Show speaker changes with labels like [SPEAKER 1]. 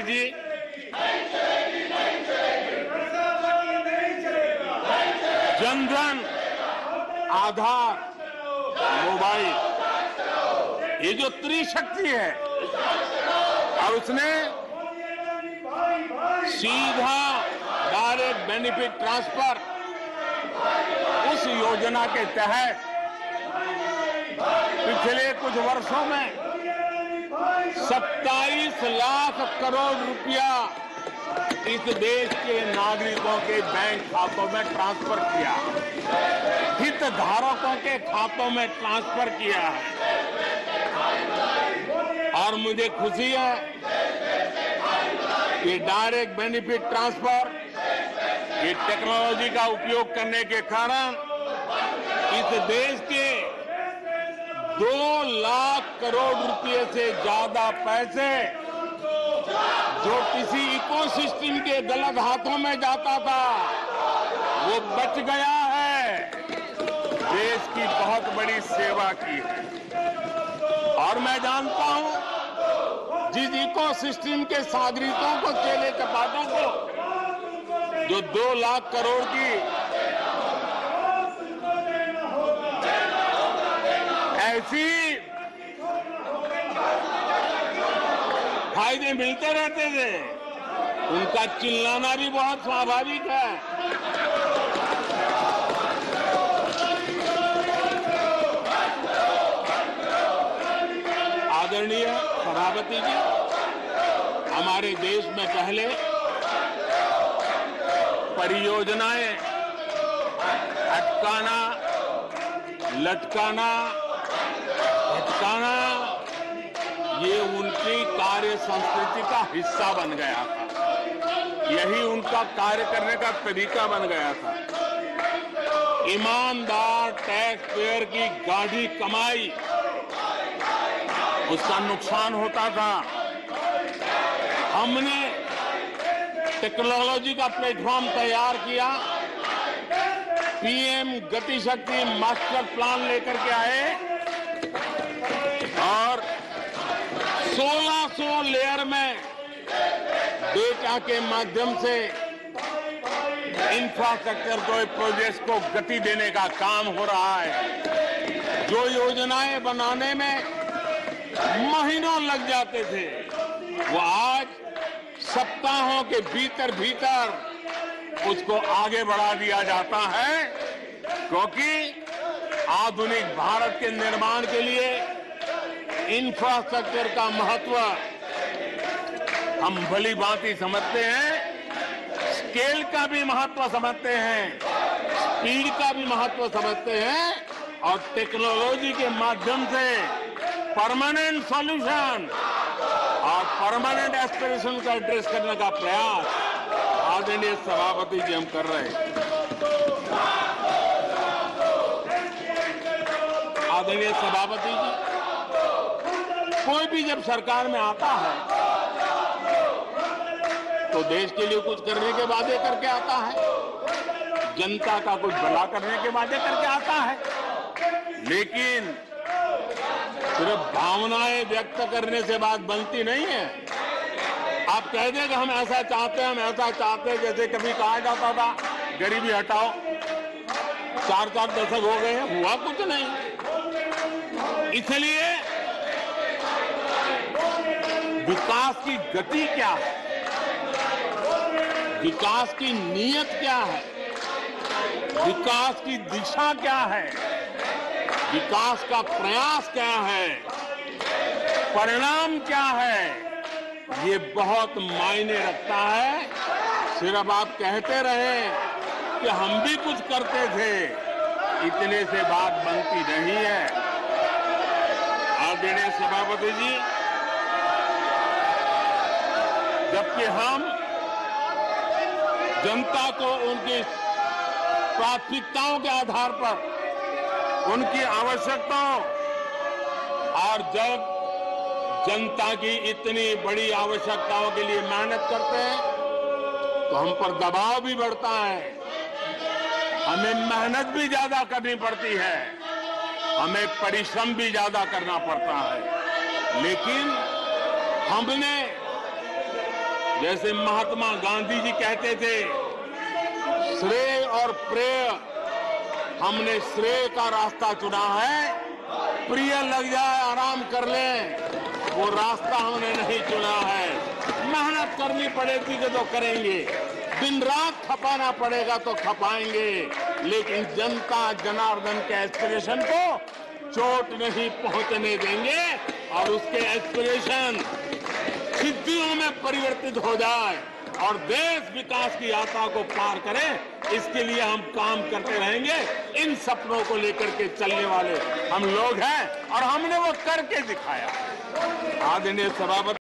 [SPEAKER 1] जी, जनधन, आधार, mobile, ये जो त्रिशक्ति है, और उसने सीधा डायरेक्ट बेनिफिट ट्रांसफर उस योजना के तहत पिछले कुछ वर्षों में 27 लाख करोड़ रुपया इस देश के नागरिकों के बैंक खातों में ट्रांसफर किया, हितधारकों के खातों में ट्रांसफर किया है। और मुझे खुशी है कि डायरेक्ट बेनिफिट ट्रांसफर, ये टेक्नोलॉजी का उपयोग करने के कारण इस देश के 2 लाख करोड़ रुपए से ज्यादा पैसे जो किसी इकोसिस्टम के गलत हाथों में जाता था, वो बच गया है। देश की बहुत बड़ी सेवा की है। और मैं जानता हूं जिस इकोसिस्टम के सागरिकों को, चेले चपाटों को जो 2 लाख करोड़ की ऐसी फायदे मिलते रहते थे, उनका चिल्लाना भी बहुत स्वाभाविक है। आदरणीय सभापति जी, हमारे देश में पहले परियोजनाएं अटकाना, लटकाना, भटकाना, ये उनकी कार्य संस्कृति का हिस्सा बन गया था। यही उनका कार्य करने का तरीका बन गया था। ईमानदार टैक्स पेयर की गाढ़ी कमाई, उसका नुकसान होता था। हमने टेक्नोलॉजी का प्लेटफॉर्म तैयार किया, पीएम गति शक्ति मास्टर प्लान लेकर के आए और 1600 लेयर में डेटा के माध्यम से इंफ्रास्ट्रक्चर को, प्रोजेक्ट्स को गति देने का काम हो रहा है। जो योजनाएं बनाने में महीनों लग जाते थे, वो आज सप्ताहों के भीतर भीतर उसको आगे बढ़ा दिया जाता है, क्योंकि आधुनिक भारत के निर्माण के लिए इंफ्रास्ट्रक्चर का महत्व हम भली भांति समझते हैं, स्केल का भी महत्व समझते हैं, स्पीड का भी महत्व समझते हैं, और टेक्नोलॉजी के माध्यम से परमानेंट सॉल्यूशन और परमानेंट एस्पिरेशन का एड्रेस करने का प्रयास आदरणीय सभापति जी हम कर रहे हैं। आदरणीय सभापति जी, कोई भी जब सरकार में आता है तो देश के लिए कुछ करने के वादे करके आता है, जनता का कुछ भला करने के वादे करके आता है, लेकिन सिर्फ भावनाएं व्यक्त करने से बात बनती नहीं है। आप कह दें कि हम ऐसा चाहते हैं, हम ऐसा चाहते हैं, जैसे कभी कहा जाता था गरीबी हटाओ, 4 दशक हो गए हैं, हुआ कुछ नहीं। इसलिए विकास की गति क्या है, विकास की नीयत क्या है, विकास की दिशा क्या है, विकास का प्रयास क्या है, परिणाम क्या है, ये बहुत मायने रखता है। सिर्फ आप कहते रहे कि हम भी कुछ करते थे, इतने से बात बनती नहीं है। आदरणीय सभापति जी, जबकि हम जनता को उनकी प्राथमिकताओं के आधार पर, उनकी आवश्यकताओं, और जब जनता की इतनी बड़ी आवश्यकताओं के लिए मेहनत करते हैं तो हम पर दबाव भी बढ़ता है, हमें मेहनत भी ज्यादा करनी पड़ती है, हमें परिश्रम भी ज्यादा करना पड़ता है, लेकिन हमने जैसे महात्मा गांधी जी कहते थे, श्रेय और प्रेय, हमने श्रेय का रास्ता चुना है। प्रिय लग जाए आराम कर लें, वो रास्ता हमने नहीं चुना है। मेहनत करनी पड़ेगी तो करेंगे, दिन रात खपाना पड़ेगा तो खपाएंगे, लेकिन जनता जनार्दन के एस्पिरेशन को चोट नहीं पहुंचने देंगे और उसके एस्पिरेशन सिद्धियों में परिवर्तित हो जाए और देश विकास की यात्रा को पार करे, इसके लिए हम काम करते रहेंगे। इन सपनों को लेकर के चलने वाले हम लोग हैं और हमने वो करके दिखाया। आदरणीय सभापति